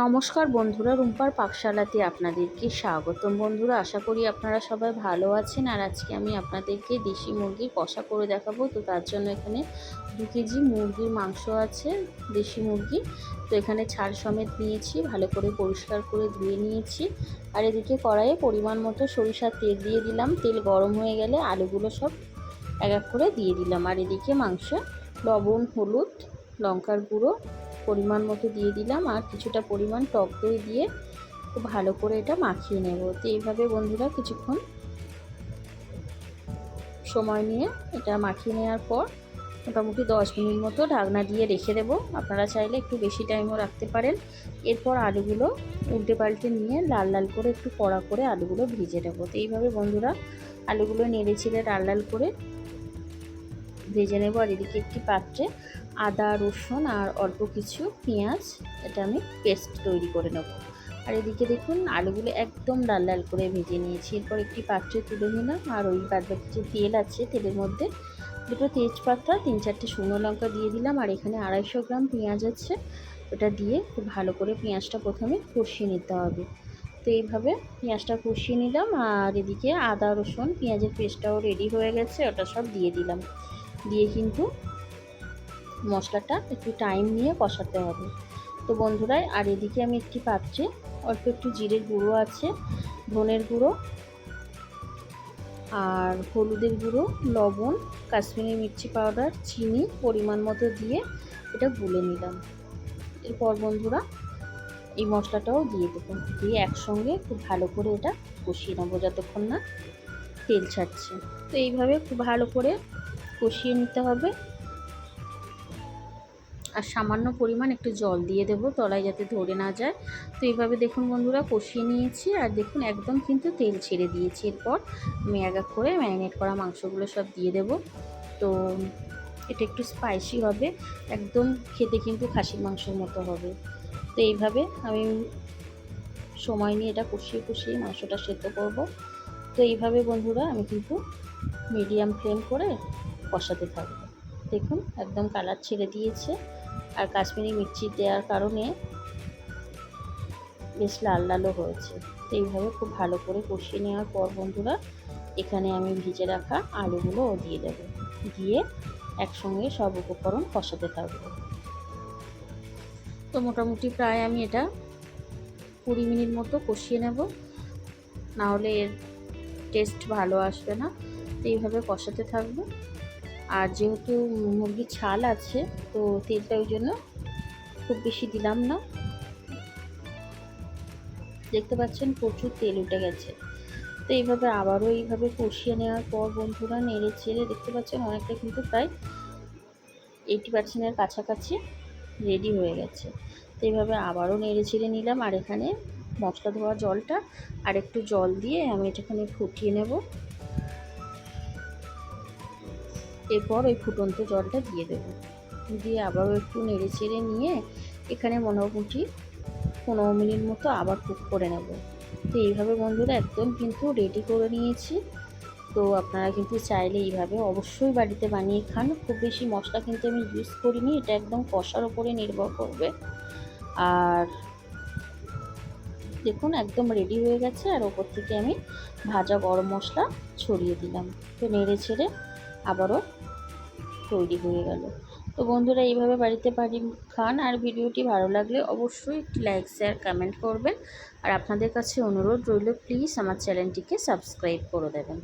নমস্কার বন্ধুরা, রুম্পার পাকশালাতে আপনাদেরকে স্বাগতম। বন্ধুরা, আশা করি আপনারা সবাই ভালো আছেন। আর আজকে আমি আপনাদেরকে দেশি মুরগির কষা করে দেখাবো। তো তার জন্য এখানে 2 কেজি মুরগির মাংস আছে, দেশি মুরগি। তো এখানে ছাড় সমেত নিয়েছি, ভালো করে পরিষ্কার করে ধুয়ে নিয়েছি। আর এদিকে কড়াইয়ে পরিমাণ মতো সরিষার তেল দিয়ে দিলাম। তেল গরম হয়ে গেলে আলুগুলো সব এক এক করে দিয়ে দিলাম। আর এদিকে মাংস লবণ, হলুদ, লঙ্কার গুঁড়ো পরিমাণ মতো দিয়ে দিলাম। আর কিছুটা পরিমাণ টক দই দিয়ে খুব ভালো করে এটা মাখিয়ে নেব। তো এইভাবে বন্ধুরা কিছুক্ষণ সময় নিয়ে এটা মাখিয়ে নেওয়ার পর মোটামুটি 10 মিনিট মতো ঢাকনা দিয়ে রেখে দেব। আপনারা চাইলে একটু বেশি টাইমও রাখতে পারেন। এরপর আলুগুলো উল্টে পাল্টে নিয়ে লাল লাল করে একটু কড়া করে আলুগুলো ভেজে নেব। তো এইভাবে বন্ধুরা আলুগুলো নেড়ে ছেড়ে লাল লাল করে ভেজে নেব। আর এদিকে একটি পাত্রে আদা, রসুন আর অল্প কিছু পেঁয়াজ এটা আমি পেস্ট তৈরি করে নেব। আর এদিকে দেখুন আলুগুলো একদম লাল লাল করে ভেজে নিয়েছি। এরপর একটি পাত্রে তুলে নিলাম। আর ওই বাদবাকি যে তেল আছে, তেলের মধ্যে দুটো তেজপাতা, 3-4টে শুকনো লঙ্কা দিয়ে দিলাম। আর এখানে 250 গ্রাম পেঁয়াজ আছে, ওটা দিয়ে খুব ভালো করে পেঁয়াজটা প্রথমে কষিয়ে নিতে হবে। তো এইভাবে পেঁয়াজটা কষিয়ে নিলাম। আর এদিকে আদা, রসুন, পেঁয়াজের পেস্টটাও রেডি হয়ে গেছে, ওটা সব দিয়ে দিলাম। দিয়ে কিন্তু মশলাটা একটু টাইম নিয়ে কষাতে হবে। তো বন্ধুরা, আর এদিকে আমি একটি পাত্রে অল্প একটু জিরের গুঁড়ো আছে, ধনের গুঁড়ো আর হলুদের গুঁড়ো, লবণ, কাশ্মীরি মির্চি পাউডার, চিনি পরিমাণ মতো দিয়ে এটা গুলে নিলাম। এরপর বন্ধুরা এই মশলাটাও দিয়ে দেবো, দিয়ে একসঙ্গে খুব ভালো করে এটা কষিয়ে নেবো যতক্ষণ না তেল ছাড়ছে। তো এইভাবে খুব ভালো করে কষিয়ে নিতে হবে। আর সামান্য পরিমাণ একটু জল দিয়ে দেবো তলায় যাতে ধরে না যায়। তো এইভাবে দেখুন বন্ধুরা কষিয়ে নিয়েছি। আর দেখুন একদম কিন্তু তেল ছেড়ে দিয়েছি। এরপর আমি এক এক করে ম্যারিনেট করা মাংসগুলো সব দিয়ে দেব। তো এটা একটু স্পাইসি হবে, একদম খেতে কিন্তু খাসির মাংসের মতো হবে। তো এইভাবে আমি সময় নিয়ে এটা কষিয়ে কষিয়ে মাংসটা সেদ্ধ করব। তো এইভাবে বন্ধুরা আমি কিন্তু মিডিয়াম ফ্লেম করে কষাতে থাকবো। দেখুন একদম কালার ছেড়ে দিয়েছে। আর কাশ্মীরি মির্চি দেওয়ার কারণে বেশ লাল লালও হয়েছে। তো এইভাবে খুব ভালো করে কষিয়ে নেওয়ার পর বন্ধুরা এখানে আমি ভেজে রাখা আলুগুলোও দিয়ে দেব, দিয়ে একসঙ্গে সব উপকরণ কষাতে থাকবো। তো মোটামুটি প্রায় আমি এটা 20 মিনিট মতো কষিয়ে নেব, না হলে এর টেস্ট ভালো আসবে না। তো এইভাবে কষাতে থাকবো। আর যেহেতু মুরগির ছাল আছে, তো তেলটা ওই জন্য খুব বেশি দিলাম না। দেখতে পাচ্ছেন প্রচুর তেল উঠে গেছে। তো এইভাবে আবারও এইভাবে কষিয়ে নেওয়ার পর বন্ধুরা নেড়ে চেড়ে দেখতে পাচ্ছেন অনেকটা কিন্তু প্রায় 80% কাছাকাছি রেডি হয়ে গেছে। তো এইভাবে আবারও নেড়ে চেড়ে নিলাম। আর এখানে মশলা ধোয়া জলটা আর একটু জল দিয়ে আমি এটাখানে ফুটিয়ে নেব। এরপর ওই ফুটন্ত জলটা দিয়ে দেবো, দিয়ে আবারও একটু নেড়ে চেড়ে নিয়ে এখানে মোটামুটি 15 মিনিট মতো আবার কুক করে নেব। তো এইভাবে বন্ধুরা একদম কিন্তু রেডি করে নিয়েছি। তো আপনারা কিন্তু চাইলে এইভাবে অবশ্যই বাড়িতে বানিয়ে খান। খুব বেশি মশলা কিন্তু আমি ইউজ করিনি, এটা একদম কষার ওপরে নির্ভর করবে। আর দেখুন একদম রেডি হয়ে গেছে। আর ওপর থেকে আমি ভাজা গরম মশলা ছড়িয়ে দিলাম। তো নেড়ে ছেড়ে আবারও তৈরি হয়ে গেল। তো বন্ধুরা এইভাবে বাড়িতে খান। আর ভিডিওটি ভালো লাগলে অবশ্যই একটি লাইক, শেয়ার, কমেন্ট করবেন। আর আপনাদের কাছে অনুরোধ রইল প্লিজ আমার চ্যানেলটিকে সাবস্ক্রাইব করে দেবেন।